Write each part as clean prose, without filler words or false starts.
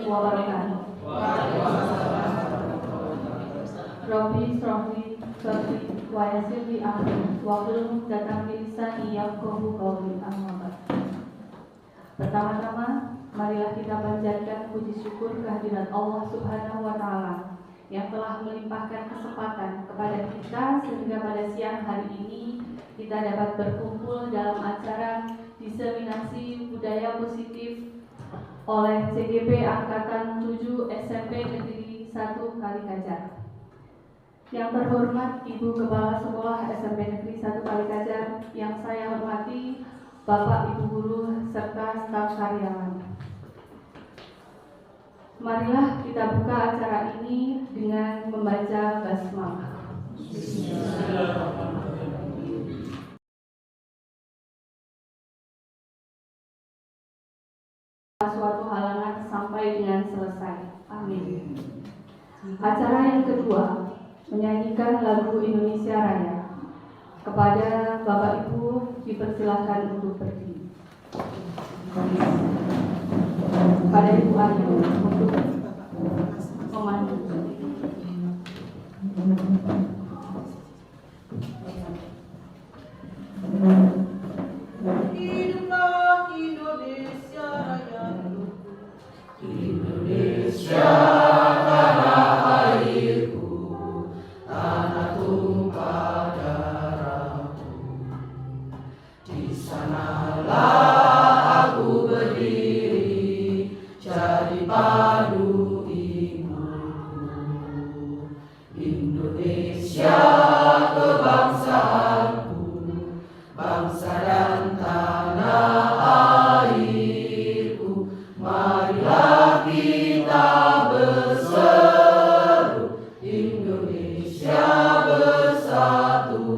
wabarakatuh. Robi Srofi Srofi wa yassir li amri wahlul 'uqdatam min lisani yafqahu qawli. Amma ba'd. Pertama-tama, marilah kita panjatkan puji syukur kehadirat Allah Subhanahu wa Ta'ala yang telah melimpahkan kesempatan kepada kita sehingga pada siang hari ini kita dapat berkumpul dalam acara diseminasi budaya positif oleh CGP Angkatan 7 SMP Negeri 1 Kalikajar. Yang terhormat Ibu Kepala Sekolah SMP Negeri 1 Kalikajar, yang saya hormati Bapak Ibu Guru serta staf karyawan. Marilah kita buka acara ini dengan membaca basmalah. Suatu halangan sampai dengan selesai. Amin. Acara yang kedua, menyanyikan lagu Indonesia Raya. Kepada Bapak Ibu dipersilakan untuk berdiri. Kepada Ibu Ayu untuk memandu. Hiduplah Indonesia Raya. Indonesia tanah airku, tanah tumpah darahku. Di sanalah aku berdiri, jadi padu ibuku. Indonesia kebangsaanku, bangsa dan tanah airku. Marilah kita berseru, Indonesia bersatu.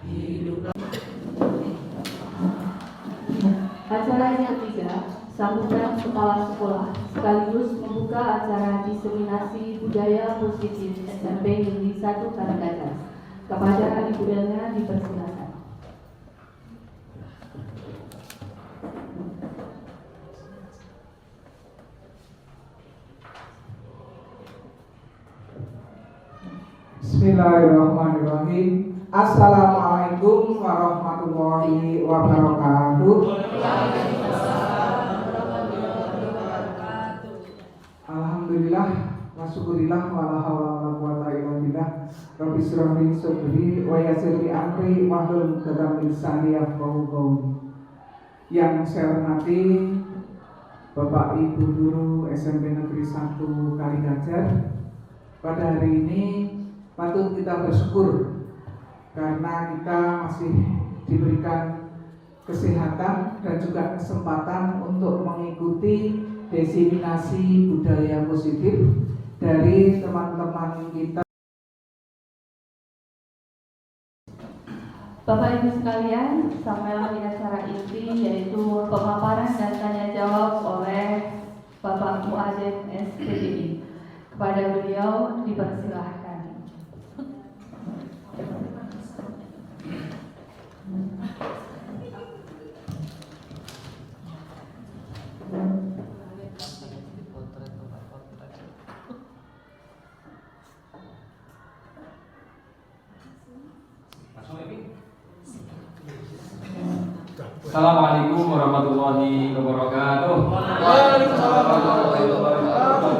Hiduplah. Acara yang ketiga, sambutan kepala sekolah, sekaligus membuka acara diseminasi budaya positif SMP Negeri 1 Kalikajar. Kepada Ibu Elna dipersilakan. Bismillahirrahmanirrahim. Assalamualaikum warahmatullahi wabarakatuh. Alhamdulillah wa syukurillah wa la haula wa la quwata illa billah. Rabbi shrah li sadri wa yassir li amri wahlul 'uqdatam min lisani yafqahu qawli. Yang saya hormati Bapak Ibu Guru SMP Negeri 1 Kalikajar, pada hari ini patut kita bersyukur karena kita masih diberikan kesehatan dan juga kesempatan untuk mengikuti diseminasi budaya positif dari teman-teman kita. Bapak Ibu sekalian, sampailah di acara inti yaitu pemaparan dan tanya jawab oleh Bapak Muadzin SPDI. Kepada beliau dipersilahkan. Assalamualaikum warahmatullahi wabarakatuh. Waalaikumsalam warahmatullahi wabarakatuh.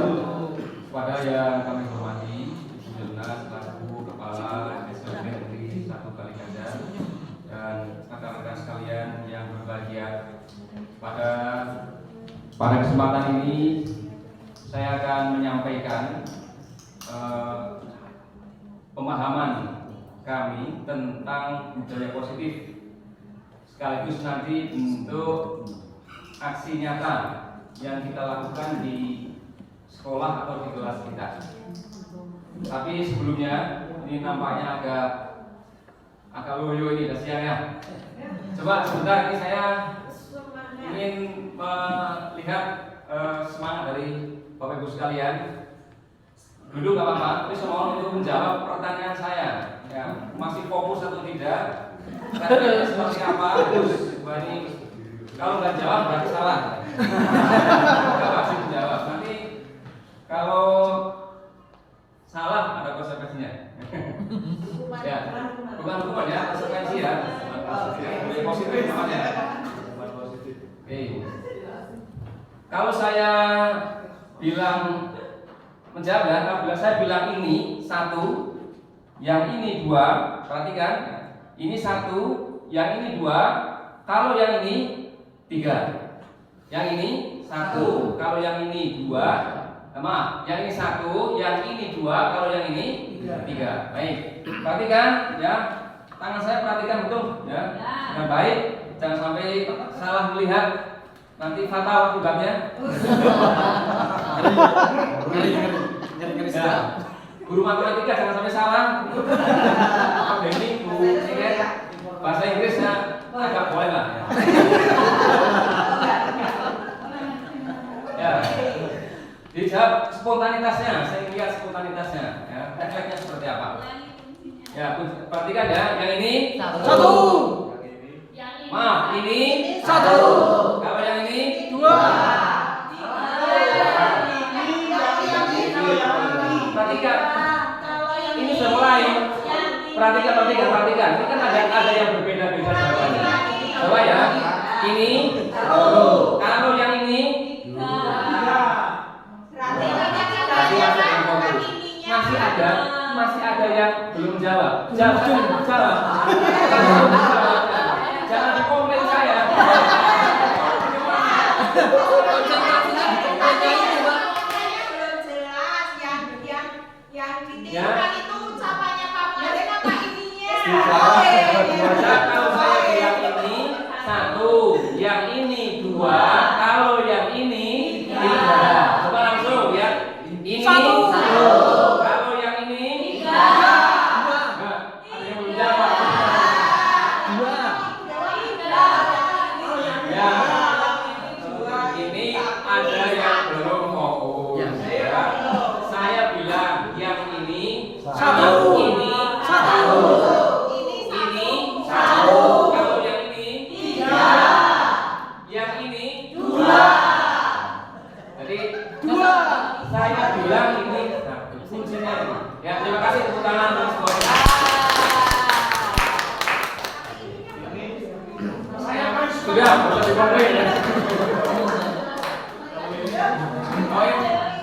Kepada yang kami hormati, Ibu Elna selaku Kepala SMP Negeri 1 Kalikajar dan rekan-rekan sekalian yang berbahagia. Pada kesempatan ini saya akan menyampaikan pemahaman kami tentang budaya positif, sekaligus nanti untuk aksi nyata yang kita lakukan di sekolah atau di kelas kita. Tapi sebelumnya, ini nampaknya agak loyo ini, udah siang ya. Coba sebentar, ini saya ingin melihat semangat dari Bapak Ibu sekalian. Duduk nggak apa-apa, tapi semua untuk menjawab pertanyaan saya. Ya, masih fokus atau tidak? Tadi seperti apa? Terus, ini kalau nggak jawab berarti salah. Nggak pasti menjawab. Kalau saya bilang menjawab ya, apabila saya bilang ini 1, yang ini 2, perhatikan, ini 1, yang ini 2, kalau yang ini 3, yang ini 1, kalau yang ini 2, maaf, yang ini 1, yang ini 2, kalau yang ini 3. Baik, perhatikan ya, tangan saya perhatikan betul ya, dengan baik, jangan sampai salah melihat. Nanti fatal akibatnya. Ya. Guru matematika jangan sampai salah. Ini guru bahasa Inggrisnya agak boleh lah. Ya. Dijawab spontanitasnya, saya lihat spontanitasnya. Ya. Efeknya seperti apa? Ya, perhatikan ya. Yang ini 1. Maaf, ini 1. Kalau yang ini 2. Perhatikan. Ini sudah mulai. Perhatikan. Ini kan ada yang berbeda-beda jawabannya. Coba ya. Ini 1. Kalau yang ini 2. Masih ada yang belum jawab. Jawab. Jangan dikomplain saya. Yang ditimpa itu ucapannya Pak Presiden apa ininya? Kalau saya bilang ini 1, yang ini 2, kalau yang ini 3. Coba langsung ya. Ini 1. Kalau yang ini 3. Nah, ada yang belum jawab. Ya. Ini ada yang belum fokus. Ya. Saya bilang yang ini 1. Ini 1. Ini 1. Kalau yang ini 3. Yang ini 2. Jadi 2. Saya bilang ini kuncinya. Ya, terima kasih tepuk tangan untuk semuanya. Sudah, boleh dikomplain ya.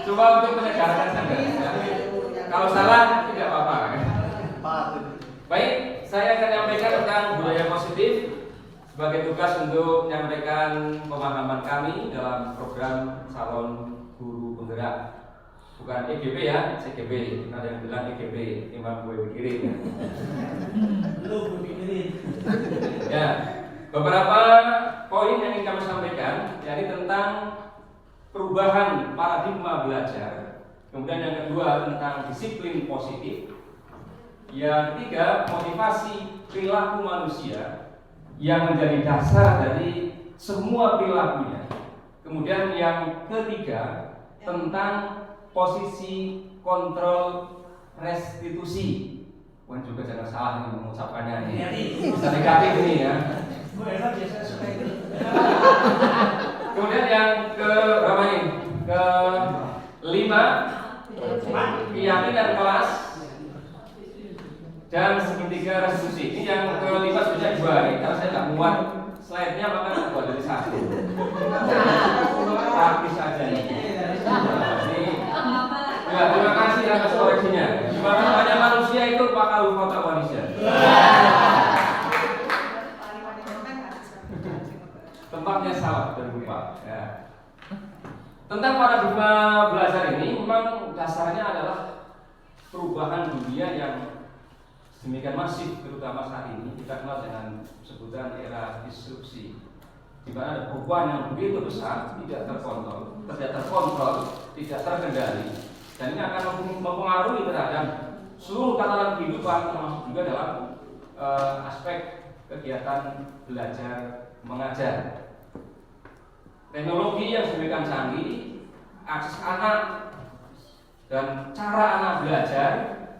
Coba untuk menyegarkan saja. Kalau salah tidak apa-apa. Baik, saya akan menyampaikan tentang budaya positif sebagai tugas untuk menyampaikan pemahaman kami dalam program Salon Guru Penggerak. Bukan EGB ya, CGB. Ada yang bilang EGB, Imam gue pikirin. Ya, beberapa poin yang ingin kami sampaikan, yakni tentang perubahan paradigma belajar. Kemudian yang kedua tentang disiplin positif. Yang ketiga, motivasi perilaku manusia yang menjadi dasar dari semua perilakunya. Kemudian yang ketiga tentang posisi kontrol restitusi. Wah, juga jangan salah ini mengucapkannya ini. Bisa negatif ini ya. Kemudian yang ke berapa ini? Ke 5, keyakinan kelas dan segitiga restitusi. Ini yang ke 5 sebenarnya 2 nih. Karena saya nggak muat slide-nya maka buat dari 1. Praktis saja nih. Ya, terima kasih atas koreksinya. Dimana namanya manusia itu bakal lupa manusia. Tempatnya salah dan lupa. Ya. Tentang paradigma belajar ini memang dasarnya adalah perubahan dunia yang sedemikian masif, terutama saat ini kita kenal dengan sebutan era disrupsi, di mana ada perubahan yang begitu besar, tidak terkontrol, tidak terkendali, dan ini akan mempengaruhi terhadap seluruh tatanan kehidupan, termasuk juga dalam aspek kegiatan belajar mengajar. Teknologi yang sedemikian canggih, akses anak dan cara anak belajar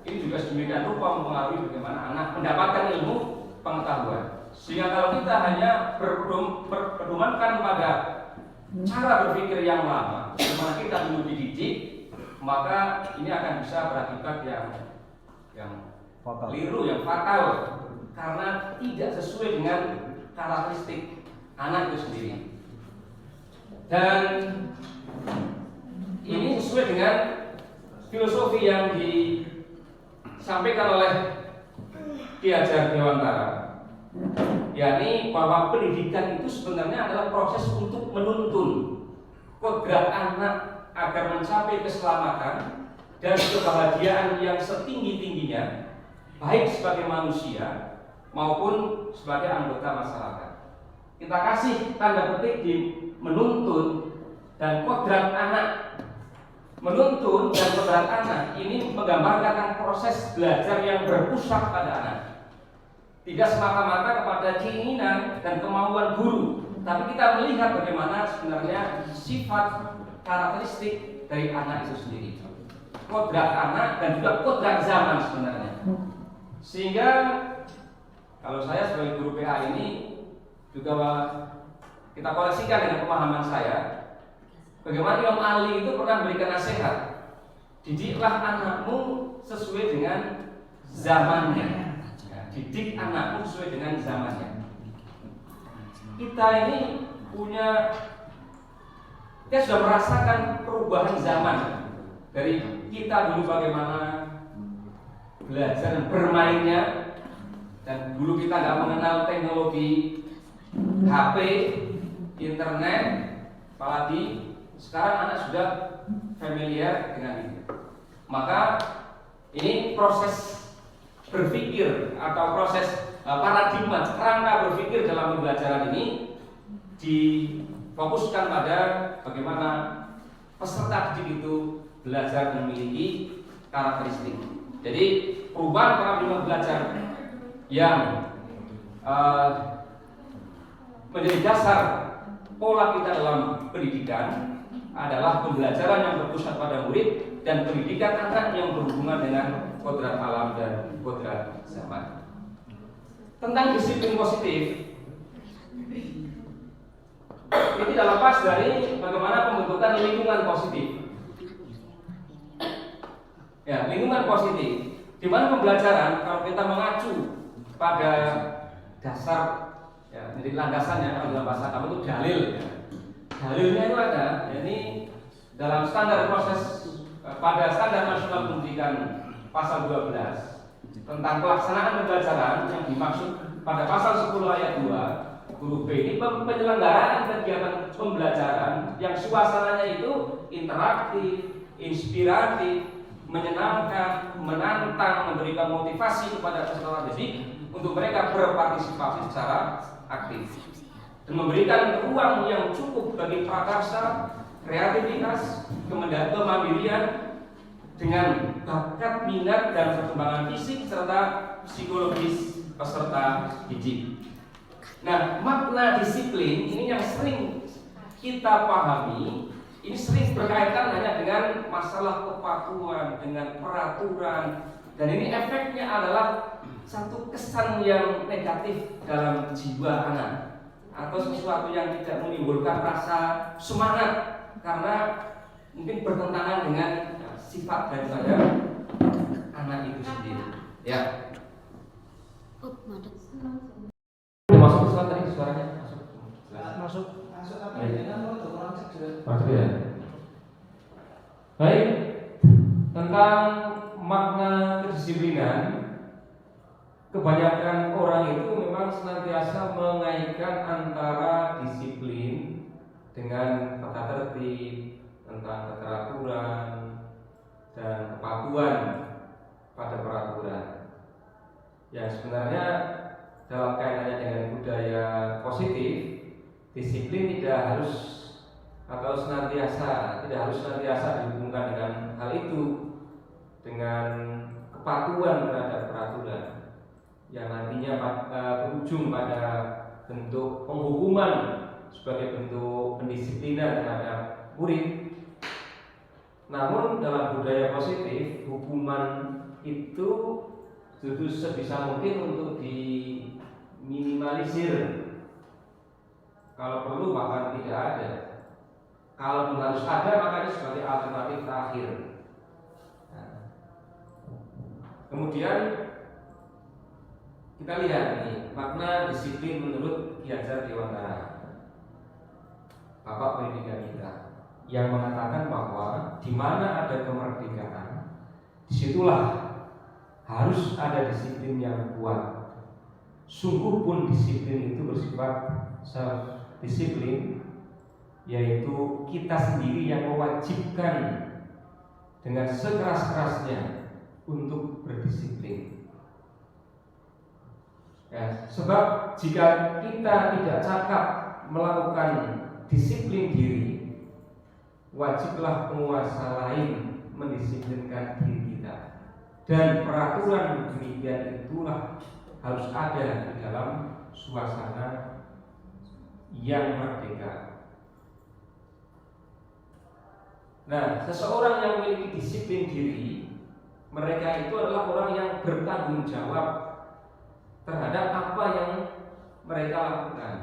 ini juga sedemikian rupa mempengaruhi bagaimana anak mendapatkan ilmu pengetahuan. Sehingga kalau kita hanya berpedomankan pada cara berpikir yang lama, bagaimana kita dulu dididik, maka ini akan bisa berakibat yang keliru, yang fatal, karena tidak sesuai dengan karakteristik anak itu sendiri. Dan ini sesuai dengan filosofi yang disampaikan oleh Ki Hajar Dewantara, yakni bahwa pendidikan itu sebenarnya adalah proses untuk menuntun kodrat anak agar mencapai keselamatan dan kebahagiaan yang setinggi-tingginya, baik sebagai manusia maupun sebagai anggota masyarakat. Kita kasih tanda petik di menuntun dan kodrat anak. Menuntun dan kodrat anak ini menggambarkan proses belajar yang berpusat pada anak, tidak semata-mata kepada keinginan dan kemauan guru, tapi kita melihat bagaimana sebenarnya sifat karakteristik dari anak itu sendiri, kodrat anak dan juga kodrat zaman sebenarnya. Sehingga kalau saya sebagai guru PA ini juga kita koreksikan dengan pemahaman saya, bagaimana Imam Ali itu pernah memberikan nasihat, didiklah anakmu sesuai dengan zamannya. Didik anakmu sesuai dengan zamannya. Kita ini kita sudah merasakan perubahan zaman. Dari kita dulu bagaimana belajar dan bermainnya, dan dulu kita nggak mengenal teknologi HP, internet, apalagi sekarang anak sudah familiar dengan itu. Maka ini proses berpikir atau proses paradigma kerangka berpikir dalam pembelajaran ini difokuskan pada bagaimana peserta didik itu belajar memiliki karakteristik. Jadi perubahan paradigma belajar yang menjadi dasar pola kita dalam pendidikan adalah pembelajaran yang berpusat pada murid dan pendidikan anak yang berhubungan dengan kodrat alam dan kodrat zaman. Tentang disiplin positif, ini tidak lepas dari bagaimana pembentukan lingkungan positif. Ya, lingkungan positif, di mana pembelajaran kalau kita mengacu pada dasar, ya, jadi landasannya kalau dalam bahasa kamu itu dalil. Ya. Dalilnya itu ada, ini dalam standar proses pada standar nasional pendidikan pasal 12 tentang pelaksanaan pembelajaran yang dimaksud pada pasal 10 ayat 2 huruf B ini penyelenggaraan kegiatan pembelajaran yang suasananya itu interaktif, inspiratif, menyenangkan, menantang, memberikan motivasi kepada peserta didik untuk mereka berpartisipasi secara aktif dan memberikan ruang yang cukup bagi prakarsa, kreativitas, kemandirian dengan bakat, minat, dan perkembangan fisik serta psikologis peserta didik. Nah, makna disiplin ini yang sering kita pahami, ini sering berkaitan hanya dengan masalah kepatuhan, dengan peraturan, dan ini efeknya adalah satu kesan yang negatif dalam jiwa anak atau sesuatu yang tidak menimbulkan rasa semangat karena mungkin bertentangan dengan sifat daripada anak itu sendiri. Ya. Masuk Ustaz tadi suaranya masuk. Masuk ya. Baik. Tentang makna kedisiplinan, kebanyakan orang itu memang senantiasa mengaitkan antara disiplin dengan tata tertib, tentang keteraturan dan kepatuhan pada peraturan. Yang sebenarnya dalam kaitannya dengan budaya positif, disiplin tidak harus tidak harus senantiasa dihubungkan dengan hal itu, dengan kepatuhan terhadap peraturan yang nantinya berujung pada bentuk penghukuman sebagai bentuk pendisiplinan terhadap murid. Namun dalam budaya positif, hukuman itu justru sebisa mungkin untuk diminimalisir. Kalau perlu bahkan tidak ada. Kalau harus ada, maka ini sebagai alternatif terakhir. Nah, kemudian kita lihat ini makna disiplin menurut Ki Hajar Dewantara. Bapak Pendidikan kita, yang mengatakan bahwa di mana ada kemerdekaan, disitulah harus ada disiplin yang kuat. Sungguh pun disiplin itu bersifat self disiplin, yaitu kita sendiri yang mewajibkan dengan sekeras-kerasnya untuk berdisiplin. Ya, sebab jika kita tidak cakap melakukan disiplin diri, wajiblah penguasa lain mendisiplinkan diri kita. Dan peraturan demikian itulah harus ada di dalam suasana yang merdeka. Nah, seseorang yang memiliki disiplin diri, mereka itu adalah orang yang bertanggung jawab terhadap apa yang mereka lakukan.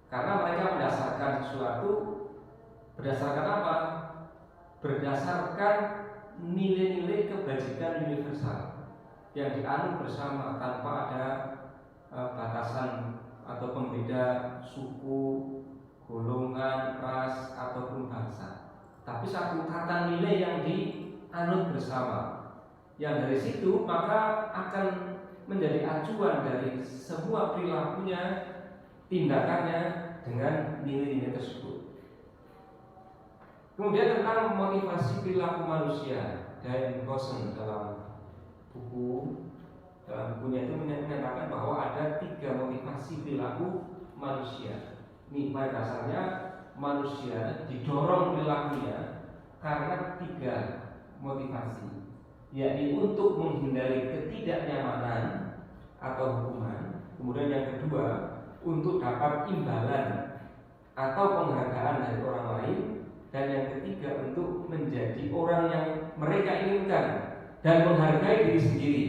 Karena mereka mendasarkan sesuatu berdasarkan apa? Berdasarkan nilai-nilai kebajikan universal yang dianut bersama tanpa ada batasan atau pembeda suku, golongan, ras ataupun bangsa. Tapi satu tata nilai yang dianut bersama. Yang dari situ maka akan menjadi acuan dari semua perilakunya, tindakannya dengan nilai-nilai tersebut. Kemudian tentang motivasi perilaku manusia, Dan Rosen dalam bukunya itu menyatakan bahwa ada 3 motivasi perilaku manusia. Ini pada dasarnya manusia didorong perilakunya karena 3 motivasi, yakni untuk menghindari ketidaknyamanan atau hukuman, kemudian yang kedua untuk dapat imbalan atau penghargaan dari orang lain, dan yang ketiga untuk menjadi orang yang mereka inginkan dan menghargai diri sendiri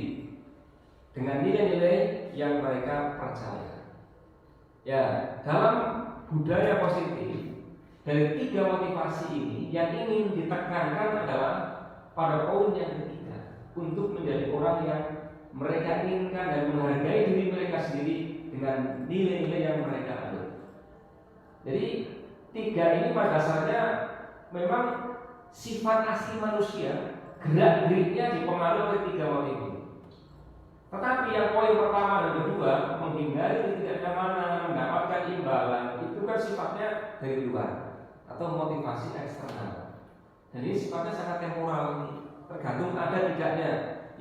dengan nilai-nilai yang mereka percaya. Ya, dalam budaya positif, dari 3 motivasi ini yang ingin ditekankan adalah pada poin yang ketiga, untuk menjadi orang yang mereka inginkan dan menghargai diri mereka sendiri dengan nilai-nilai yang mereka anut. Jadi 3 ini pada dasarnya memang sifat asli manusia, gerak-geriknya dipengaruhi oleh 3 motif ini. Tetapi yang poin pertama dan kedua, menghindari ketidaknyamanan, mendapatkan imbalan, itu kan sifatnya dari luar atau motivasi eksternal. Dan ini sifatnya sangat temporal, tergantung ada tidaknya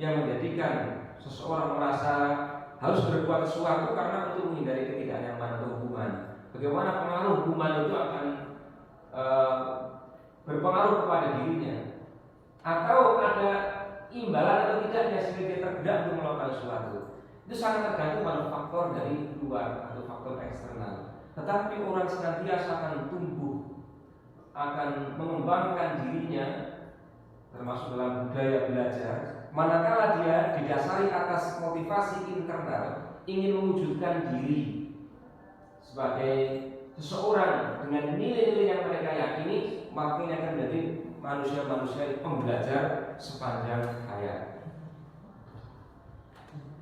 yang menjadikan seseorang merasa harus berbuat sesuatu karena untuk menghindari ketidaknyamanan atau hubungan. Bagaimana pengaruh hubungan itu akan berpengaruh kepada dirinya, atau ada imbalan atau tidaknya sehingga dia tergerak untuk melakukan sesuatu. Itu sangat tergantung pada faktor dari luar atau faktor eksternal. Tetapi orang senantiasa akan tumbuh, akan mengembangkan dirinya, termasuk dalam budaya belajar, manakala dia didasari atas motivasi internal, ingin mewujudkan diri sebagai seseorang dengan nilai-nilai yang mereka yakini, maka ini akan menjadi manusia-manusia pembelajar sepanjang hayat.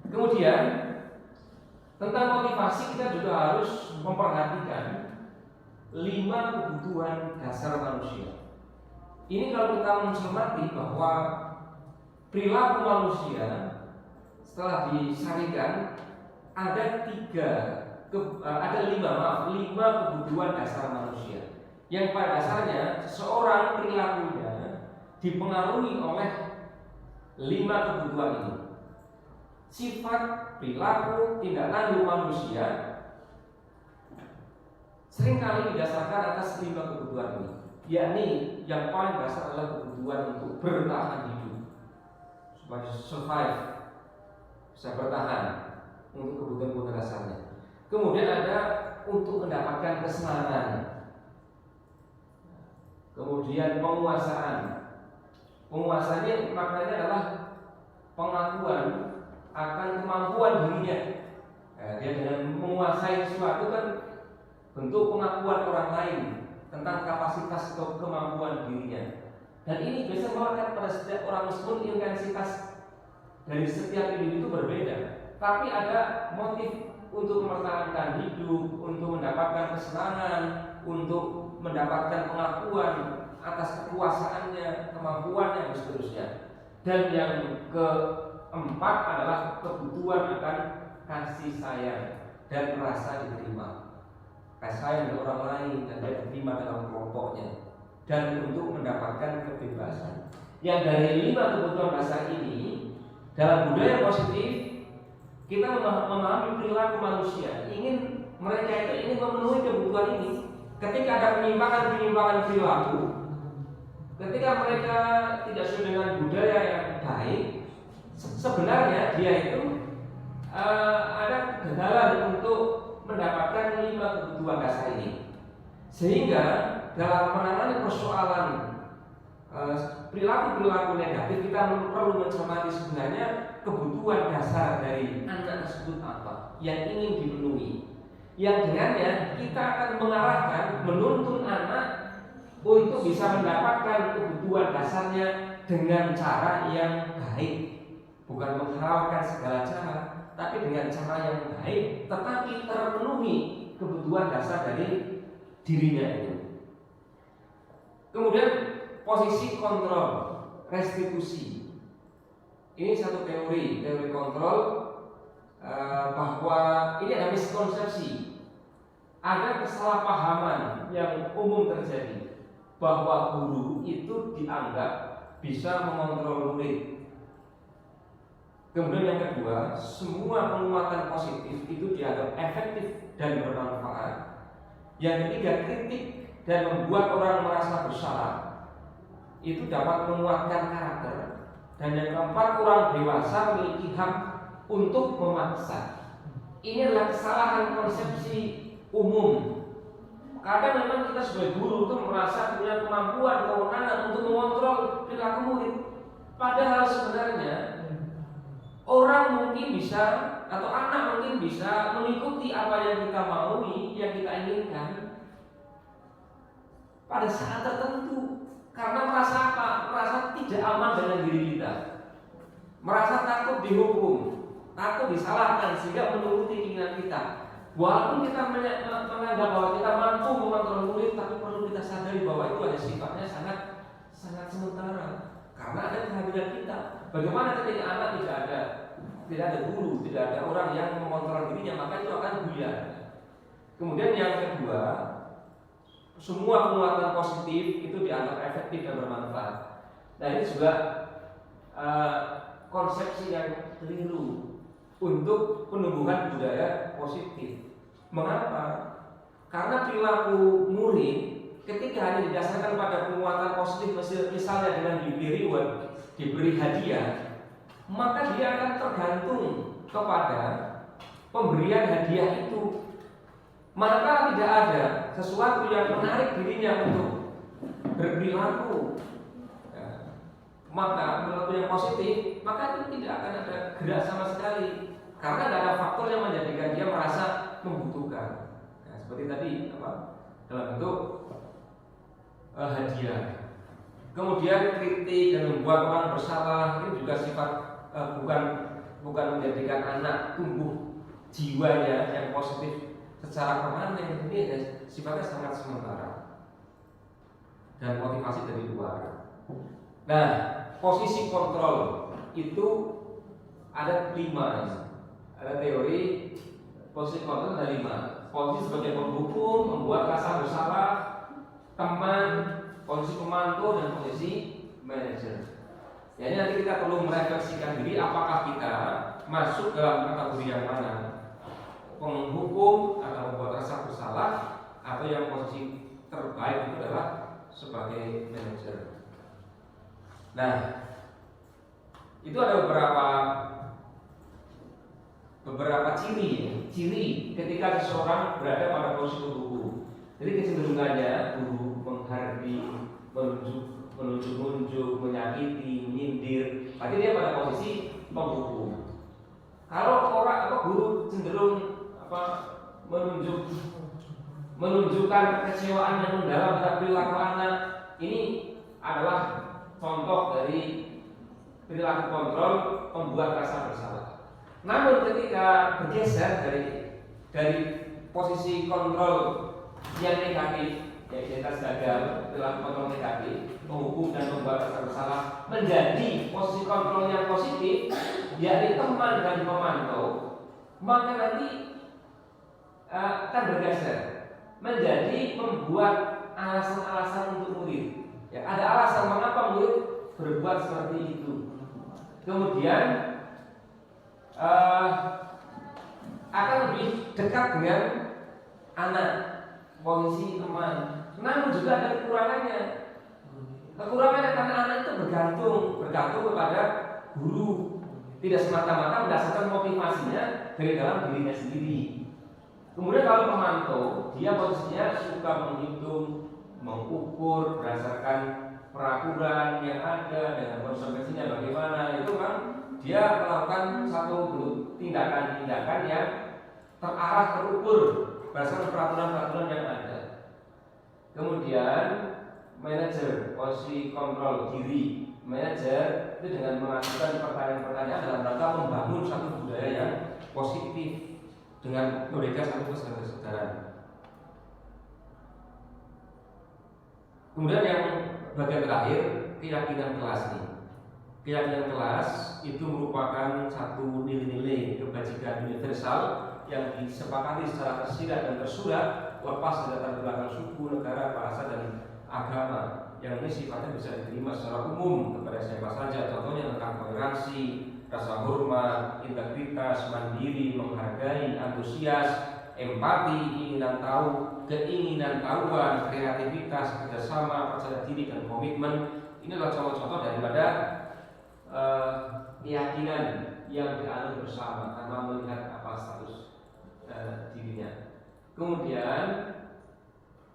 Kemudian tentang motivasi kita juga harus memperhatikan 5 kebutuhan dasar manusia. Ini kalau kita mencermati bahwa perilaku manusia setelah disarikan ada 5 kebutuhan dasar manusia, yang pada dasarnya seorang perilakunya dipengaruhi oleh 5 kebutuhan ini. Sifat, perilaku, tindak lanjut manusia seringkali didasarkan atas 5 kebutuhan ini, yakni yang paling dasar adalah kebutuhan untuk bertahan hidup, supaya survive, bisa bertahan, untuk kebutuhan dasarnya. Kemudian ada untuk mendapatkan kesenangan, kemudian penguasaan. Penguasanya maknanya adalah pengakuan akan kemampuan dirinya. Dia dengan menguasai sesuatu kan bentuk pengakuan orang lain tentang kapasitas atau kemampuan dirinya. Dan ini biasa melekat pada setiap orang, meskipun intensitas dari setiap individu berbeda, tapi ada motif untuk mempertahankan hidup, untuk mendapatkan kesenangan, untuk mendapatkan pengakuan atas kekuasaannya, kemampuannya, dan seterusnya. Dan yang keempat adalah kebutuhan akan kasih sayang dan rasa diterima, kasih sayang dari orang lain dan dia diterima dalam kelompoknya, dan untuk mendapatkan kebebasan. Yang dari 5 kebutuhan dasar ini, dalam budaya positif kita memahami perilaku manusia, mereka itu ingin memenuhi kebutuhan ini. Ketika ada penyimpangan perilaku, ketika mereka tidak sesuai dengan budaya yang baik, sebenarnya dia itu ada kegagalan untuk mendapatkan 5 kebutuhan dasar ini. Sehingga dalam menangani persoalan perilaku negatif, kita perlu mencermati sebenarnya kebutuhan dasar dari anak tersebut apa yang ingin dipenuhi, yang dengannya kita akan mengarahkan, menuntun anak untuk bisa mendapatkan kebutuhan dasarnya dengan cara yang baik, bukan menghalalkan segala cara, tapi dengan cara yang baik, tetapi terpenuhi kebutuhan dasar dari dirinya itu. Kemudian posisi kontrol, restitusi. Ini satu teori kontrol, bahwa ini ada miskonsepsi, ada kesalahpahaman yang umum terjadi bahwa guru itu dianggap bisa mengontrol murid. Kemudian yang kedua, semua penguatan positif itu dianggap efektif dan bermanfaat. Yang ketiga, kritik dan membuat orang merasa bersalah itu dapat menguatkan karakter. Dan yang keempat, orang dewasa memiliki hak untuk memaksa. Ini adalah kesalahan konsepsi umum. Kadang memang kita sebagai guru itu merasa punya kemampuan, kewenangan untuk mengontrol perilaku murid. Padahal sebenarnya orang mungkin bisa, atau anak mungkin bisa mengikuti apa yang kita maui, yang kita inginkan pada saat tertentu. Karena merasa apa? Merasa tidak aman dengan diri kita, merasa takut dihukum, takut disalahkan, sehingga menuruti keinginan kita. Walaupun kita menganggap bahwa kita mampu mengontrol murid, tapi perlu kita sadari bahwa itu ada sifatnya sangat sementara. Karena ada kehadiran kita. Bagaimana ketika anak tidak ada guru, tidak ada orang yang mengontrol dirinya, maka itu akan buyar. Kemudian yang kedua, semua penguatan positif itu dianggap efektif dan bermanfaat. Nah, ini juga konsepsi yang keliru untuk penumbuhan budaya positif. Mengapa? Karena perilaku murid ketika hanya didasarkan pada penguatan positif, misalnya dengan diberi reward, diberi hadiah, maka dia akan tergantung kepada pemberian hadiah itu. Maka tidak ada sesuatu yang menarik dirinya untuk berperilaku, maka perilaku yang positif, maka itu tidak akan ada gerak sama sekali, karena tidak ada faktor yang menjadikan dia merasa membutuhkan. Nah, seperti tadi dalam bentuk hadiah. Kemudian kritik dan membuat orang bersalah, ini juga sifat bukan menjadikan anak tumbuh jiwanya yang positif secara permanen. Ini sifatnya sangat sementara dan motivasi dari luar. Nah, posisi kontrol itu ada 5. Ada teori posisi kontrol ada 5. Posisi sebagai penghukum, membuat rasa bersalah, teman, posisi pemantu, dan posisi manajer. Jadi nanti kita perlu merefleksikan diri, apakah kita masuk dalam kategori yang mana, penghukum atau membuat rasa bersalah, atau yang posisi terbaik itu adalah sebagai manajer. Nah, itu ada beberapa ciri ketika seseorang berada pada posisi guru. Jadi kecenderungannya guru menghardi, menunjuk, menyakiti, menyindir, berarti dia pada posisi penghukum. Kalau guru cenderung menunjukkan kekecewaan yang mendalam terhadap perilaku anak, ini adalah contoh dari perilaku kontrol membuat rasa bersalah. Namun ketika bergeser dari posisi kontrol yang negatif, ya identitas gagal, perilaku kontrol negatif, menghukum dan membuat rasa bersalah menjadi posisi kontrol yang positif, yakni teman dan pemantau, maka nanti akan bergeser menjadi membuat alasan-alasan untuk murid. Ya, ada alasan mengapa murid berbuat seperti itu. Kemudian akan lebih dekat dengan anak, polisi, teman. Namun juga ada kekurangannya. Kekurangannya karena anak itu bergantung kepada guru. Tidak semata-mata mendasarkan motivasinya dari dalam dirinya sendiri. Kemudian kalau pemantau, dia posisinya suka menghitung, mengukur berdasarkan peraturan yang ada dengan konsekuensinya bagaimana. Itu kan dia melakukan satu tindakan-tindakan yang terarah, terukur berdasarkan peraturan-peraturan yang ada. Kemudian manajer, posisi kontrol diri. Manajer itu dengan mengajukan pertanyaan-pertanyaan dalam rangka membangun satu budaya yang positif dengan memberikan satu kesadaran. Kemudian yang bagian terakhir, keyakinan kelas ini. Keyakinan kelas itu merupakan satu nilai-nilai kebajikan universal yang disepakati secara tersirat dan tersurat, lepas dari latar belakang suku, negara, bahasa, dan agama. Yang ini sifatnya bisa diterima secara umum kepada siapa saja. Contohnya tentang toleransi, rasa hormat, integritas, mandiri, menghargai, antusias, empati, keinginan tahu, keinginan tahuan, kreativitas, kerjasama, percaya diri, dan komitmen. Ini adalah contoh-contoh daripada keyakinan yang dianut bersama tanpa melihat apa status dirinya. Kemudian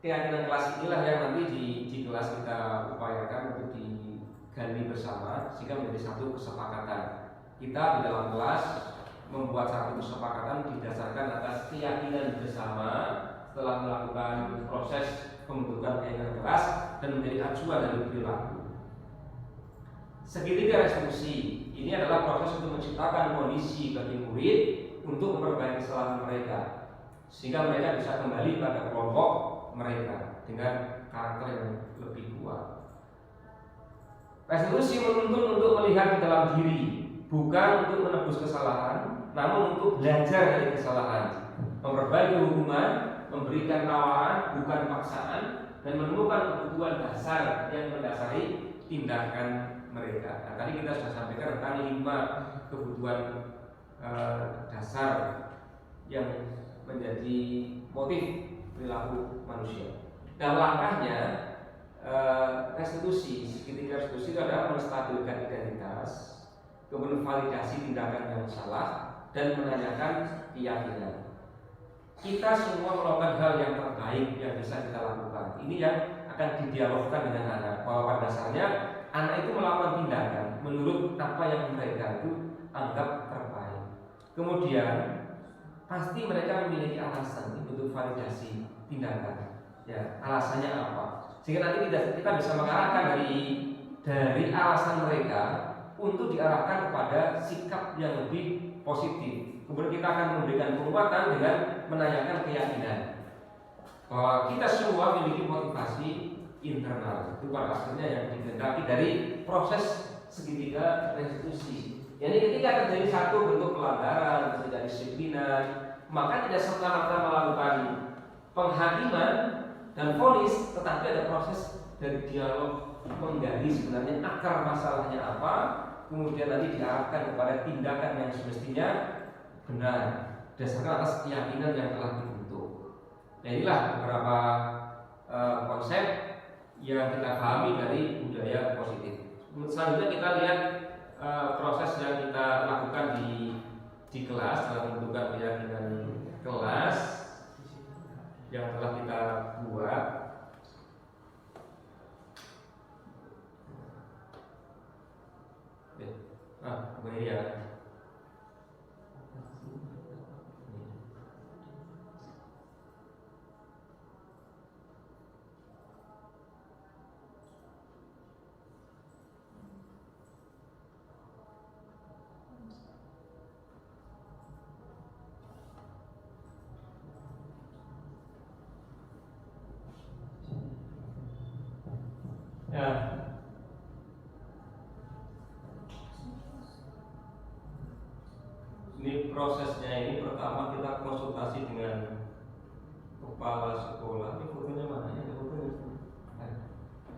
keyakinan kelas inilah yang nanti di kelas kita upayakan untuk digali bersama sehingga menjadi satu kesepakatan. Kita di dalam kelas membuat satu kesepakatan didasarkan atas keyakinan bersama setelah melakukan proses pembentukan keyakinan kelas dan menjadi acuan dari perilaku. Segitiga restitusi ini adalah proses untuk menciptakan kondisi bagi murid untuk memperbaiki kesalahan mereka sehingga mereka bisa kembali pada kelompok mereka dengan karakter yang lebih kuat. Restitusi menuntun untuk melihat di dalam diri, bukan untuk menebus kesalahan, namun untuk belajar dari kesalahan, memperbaiki hubungan, memberikan tawaran bukan paksaan, dan menemukan kebutuhan dasar yang mendasari tindakan mereka. Nah, tadi kita sudah sampaikan tentang 5 kebutuhan dasar yang menjadi motif perilaku manusia. Dan langkahnya restitusi, segitiga restitusi itu adalah menstabilkan identitas, kemudian validasi tindakan yang salah, dan menanyakan keyakinan. Kita semua melakukan hal yang terbaik yang bisa kita lakukan. Ini yang akan didialogkan dengan anak, bahwa pada dasarnya anak itu melakukan tindakan menurut apa yang mereka itu anggap terbaik. Kemudian pasti mereka memiliki alasan untuk validasi tindakan. Ya, alasannya apa? Sehingga nanti kita bisa mengarahkan dari alasan mereka untuk diarahkan kepada sikap yang lebih positif. Kemudian kita akan memberikan penguatan dengan menanyakan keyakinan bahwa kita semua memiliki motivasi internal. Itu pada akhirnya yang dikehendaki dari proses segitiga restitusi. Jadi ketika terjadi satu bentuk pelanggaran, ketidakdisiplinan, maka tidak serta-merta melakukan penghakiman dan vonis, tetapi ada proses dari dialog menggali sebenarnya akar masalahnya apa, kemudian nanti diarahkan kepada tindakan yang semestinya benar berdasarkan atas keyakinan yang telah dibentuk. Nah, inilah beberapa konsep yang kita pahami dari budaya positif. Selanjutnya kita lihat proses yang kita lakukan di kelas dalam bentukan keyakinan kelas yang telah kita buat. Begini ya. Ya. Ini prosesnya ini pertama kita konsultasi dengan kepala sekolah. Ini fotonya mana ya? Fotonya.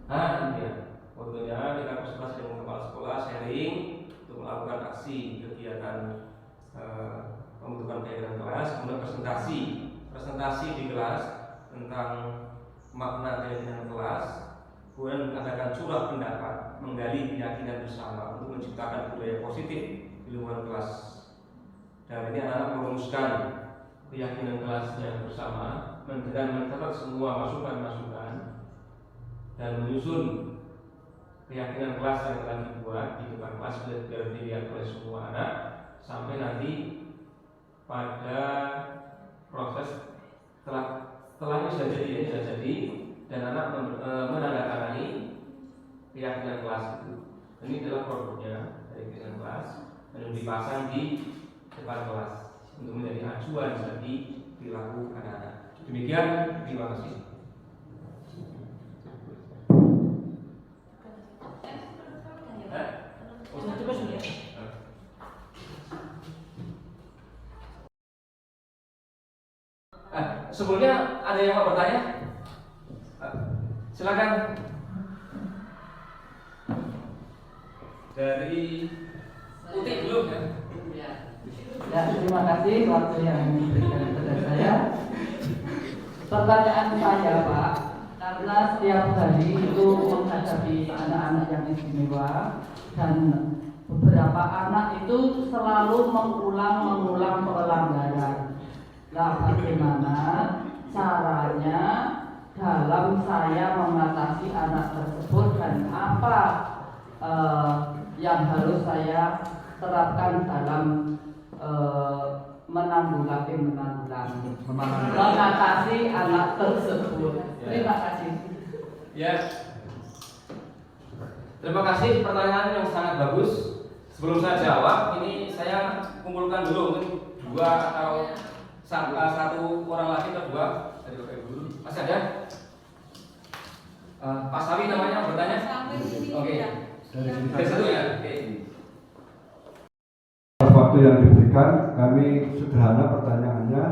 Ini ya. Fotonya kita konsultasi dengan kepala sekolah, sharing untuk melakukan aksi kegiatan pembentukan kegiatan kelas, kemudian presentasi di kelas tentang makna keyakinan kelas, kemudian mengadakan curah pendapat, menggali keyakinan bersama untuk menciptakan budaya positif di lingkungan kelas. Dan ini anak-anak merumuskan keyakinan kelasnya bersama dan mencatat semua masukan-masukan dan menyusun keyakinan kelas yang telah dibuat di depan kelas biar dilihat oleh semua anak sampai nanti pada proses setelah ini sudah jadi dan anak menandatangani keyakinan kelas itu. Ini adalah produknya dari keyakinan kelas dan dipasang di depan kelas untuk menjadi acuan bagi perilaku anak-anak. Demikian, terima kasih. Sebelumnya ada yang mau bertanya? Silakan. Dari Uti belum ya? Ya, terima kasih waktu yang diberikan kepada saya. Pertanyaan saya, Pak, karena setiap hari itu menghadapi anak-anak yang istimewa dan beberapa anak itu selalu mengulang pelanggaran. Nah, bagaimana caranya dalam saya mengatasi anak tersebut dan apa yang harus saya terapkan dalam menanggulangi mengatasi anak tersebut. Terima kasih. Ya. Terima kasih, pertanyaan yang sangat bagus. Sebelum saya jawab, ini saya kumpulkan dulu mungkin dua atau satu orang lagi atau dua dari Bapak Ibu. Masih ada? Pak Sawi namanya bertanya? Oke. Dari satu ya. Oke. Waktu yang diberikan, kami sederhana pertanyaannya.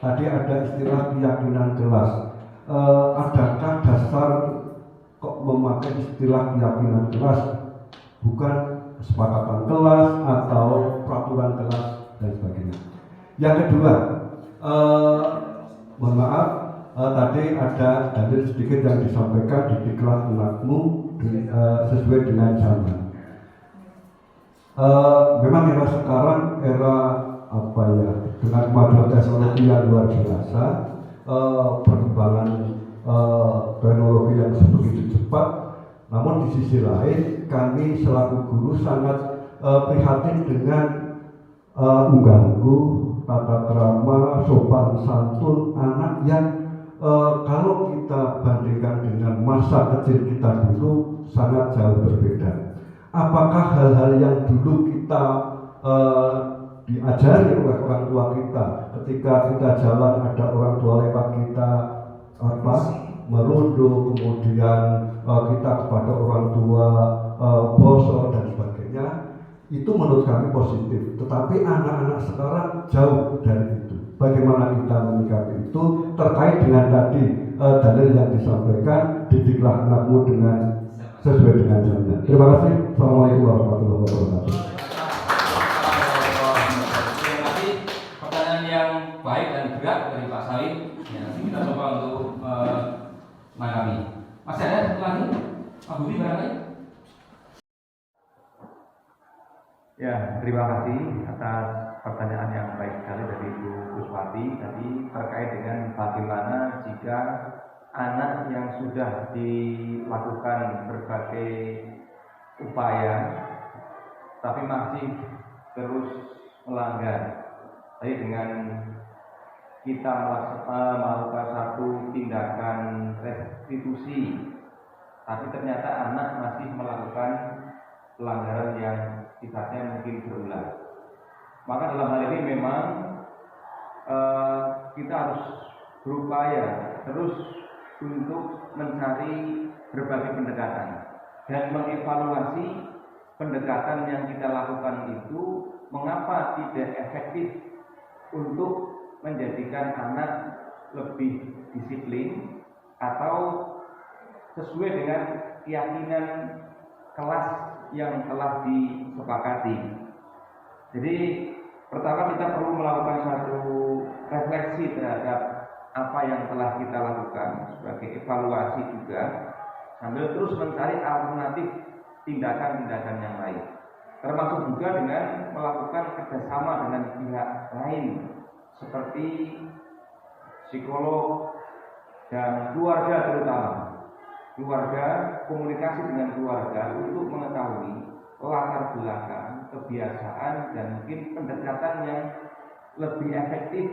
Tadi ada istilah keyakinan kelas. Adakah dasar kok memakai istilah keyakinan kelas, bukan kesepakatan kelas atau peraturan kelas dan sebagainya? Yang kedua, mohon maaf, tadi ada dalil sedikit yang disampaikan di kelas anakmu sesuai dengan zaman. Memang era sekarang era dengan kemajuan teknologi yang luar biasa, perkembangan teknologi yang begitu cepat. Namun di sisi lain kami selaku guru sangat prihatin dengan unggah-ungguh tata krama, sopan santun anak yang kalau kita bandingkan dengan masa kecil kita dulu sangat jauh berbeda. Apakah hal-hal yang dulu kita diajari oleh orang tua kita, ketika kita jalan ada orang tua lewat kita merunduk, kemudian kita kepada orang tua boso dan sebagainya, itu menurut kami positif. Tetapi anak-anak sekarang jauh dari itu. Bagaimana kita menyikapi itu terkait dengan tadi dalil yang disampaikan, didiklah anakmu dengan sesuai dengan zamannya. Terima kasih. Assalamualaikum warahmatullahi wabarakatuh. Terima kasih. Pertanyaan yang baik dan berat dari Pak Salim. Ya, nanti kita coba untuk menanggapi. Masih ada satu lagi? Pak Budi barangkali? Ya, terima kasih atas pertanyaan yang baik sekali dari Ibu Kuswati tadi terkait dengan bagaimana jika anak yang sudah dilakukan berbagai upaya tapi masih terus melanggar. Jadi dengan kita melakukan satu tindakan restitusi tapi ternyata anak masih melakukan pelanggaran yang sifatnya mungkin berulang, maka dalam hal ini memang kita harus berupaya terus untuk mencari berbagai pendekatan dan mengevaluasi pendekatan yang kita lakukan itu mengapa tidak efektif untuk menjadikan anak lebih disiplin atau sesuai dengan keyakinan kelas yang telah disepakati. Jadi pertama kita perlu melakukan satu refleksi terhadap apa yang telah kita lakukan sebagai evaluasi juga, sambil terus mencari alternatif tindakan-tindakan yang lain, termasuk juga dengan melakukan kerjasama dengan pihak lain seperti psikolog dan keluarga, terutama keluarga, komunikasi dengan keluarga untuk mengetahui latar belakang, kebiasaan, dan mungkin pendekatan yang lebih efektif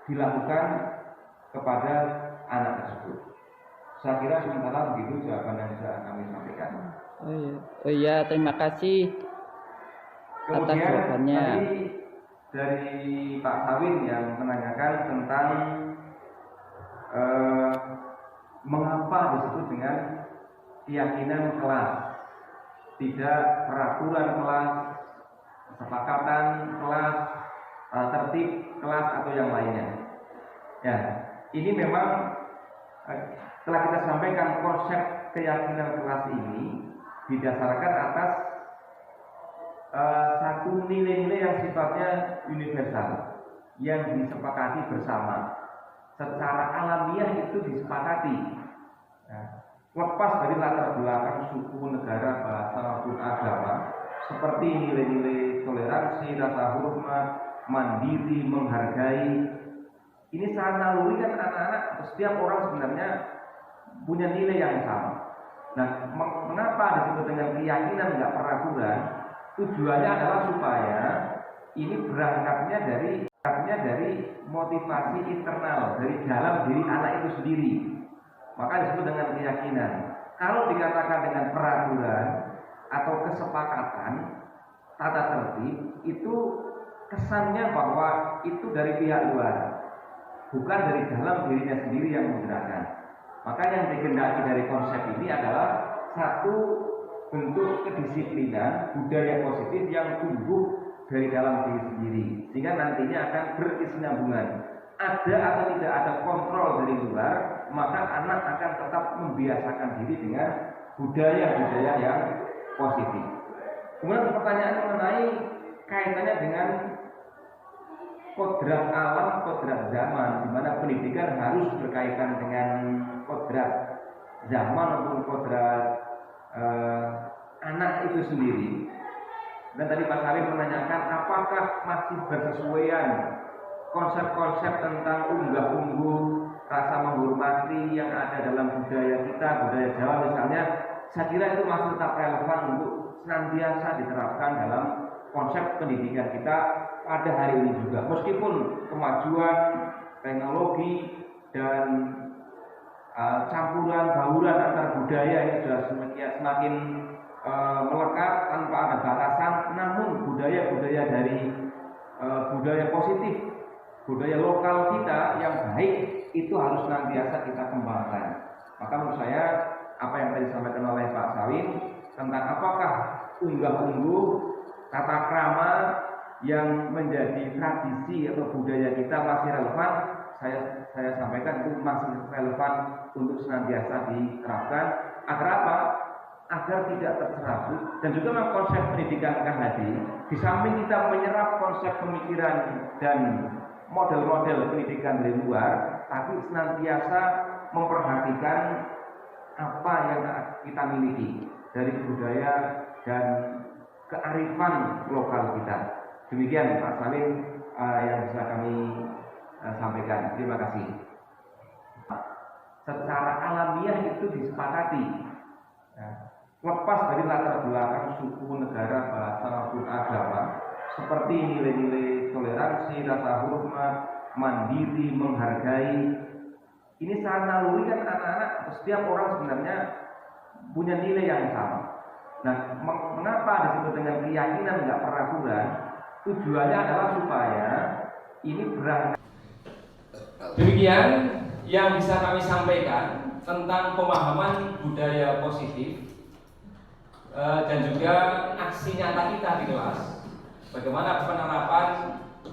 dilakukan kepada anak tersebut. Saya kira sementara begitu jawaban yang bisa kami sampaikan. Oh iya, terima kasih atas Kemudian jawabannya. tadi dari Pak Sawin yang menanyakan tentang mengapa disebut dengan keyakinan kelas, tidak peraturan kelas, kesepakatan kelas, tertib kelas atau yang lainnya. Ya, ini memang telah kita sampaikan konsep keyakinan kelas ini didasarkan atas satu nilai-nilai yang sifatnya universal yang disepakati bersama. Secara alamiah itu disepakati. Lepas dari latar belakang suku, negara, bahasa maupun agama, seperti nilai-nilai toleransi, rasa hormat, mandiri, menghargai. Ini secara naluri kan anak-anak, setiap orang sebenarnya punya nilai yang sama. Nah, mengapa disebut dengan keyakinan nggak peraturan? Tujuannya adalah supaya ini berangkatnya dari motivasi internal, dari dalam diri anak itu sendiri. Maka disebut dengan keyakinan. Kalau dikatakan dengan peraturan atau kesepakatan, tata tertib, itu kesannya bahwa itu dari pihak luar, bukan dari dalam dirinya sendiri yang menggerakkan. Maka yang dikehendaki dari konsep ini adalah satu bentuk kedisiplinan budaya positif yang tumbuh dari dalam diri sendiri, sehingga nantinya akan berkesinambungan. Ada atau tidak ada kontrol dari luar, maka anak akan tetap membiasakan diri dengan budaya-budaya yang positif. Kemudian pertanyaan mengenai kaitannya dengan kodrat alam, kodrat zaman, di mana pendidikan harus berkaitan dengan kodrat zaman maupun kodrat anak itu sendiri. Dan tadi Pak Salim menanyakan apakah masih bersesuaian konsep-konsep tentang unggah-ungguh, rasa menghormati yang ada dalam budaya kita, budaya Jawa misalnya. Saya kira itu masih tetap relevan untuk senantiasa diterapkan dalam konsep pendidikan kita pada hari ini juga. Meskipun kemajuan teknologi dan campuran bauran antar budaya ini sudah semakin melekat tanpa ada batasan, namun budaya-budaya dari budaya positif, budaya lokal kita yang baik itu harus senantiasa kita kembangkan. Maka menurut saya apa yang tadi disampaikan oleh Pak Sawin tentang apakah unggah-ungguh tata krama yang menjadi tradisi atau budaya kita masih relevan, saya sampaikan itu masih relevan untuk senantiasa diterapkan. Agar apa? Agar tidak tercerabut. Dan juga memang konsep pendidikan KHD, di samping kita menyerap konsep pemikiran dan model-model pendidikan dari luar, tapi senantiasa memperhatikan apa yang kita miliki dari budaya dan kearifan lokal kita. Demikian Pak Salim yang bisa kami sampaikan. Terima kasih. Secara alamiah itu disepakati. Lepas dari latar belakang suku, negara, bahasa maupun agama, seperti nilai-nilai toleransi, rasa hormat, mandiri, menghargai. Ini secara naluri kan anak-anak, setiap orang sebenarnya punya nilai yang sama. Nah, mengapa disebut dengan keyakinan nggak peraturan? Tujuannya adalah supaya ini berangkat. Demikian yang bisa kami sampaikan tentang pemahaman budaya positif dan juga aksi nyata kita di kelas. Bagaimana penerapan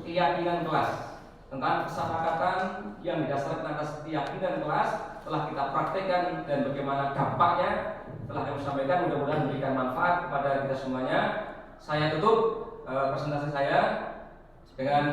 keyakinan kelas tentang kesepakatan yang didasarkan atas keyakinan kelas telah kita praktekkan dan bagaimana dampaknya telah kami sampaikan. Mudah-mudahan memberikan manfaat kepada kita semuanya. Saya tutup presentasi saya dengan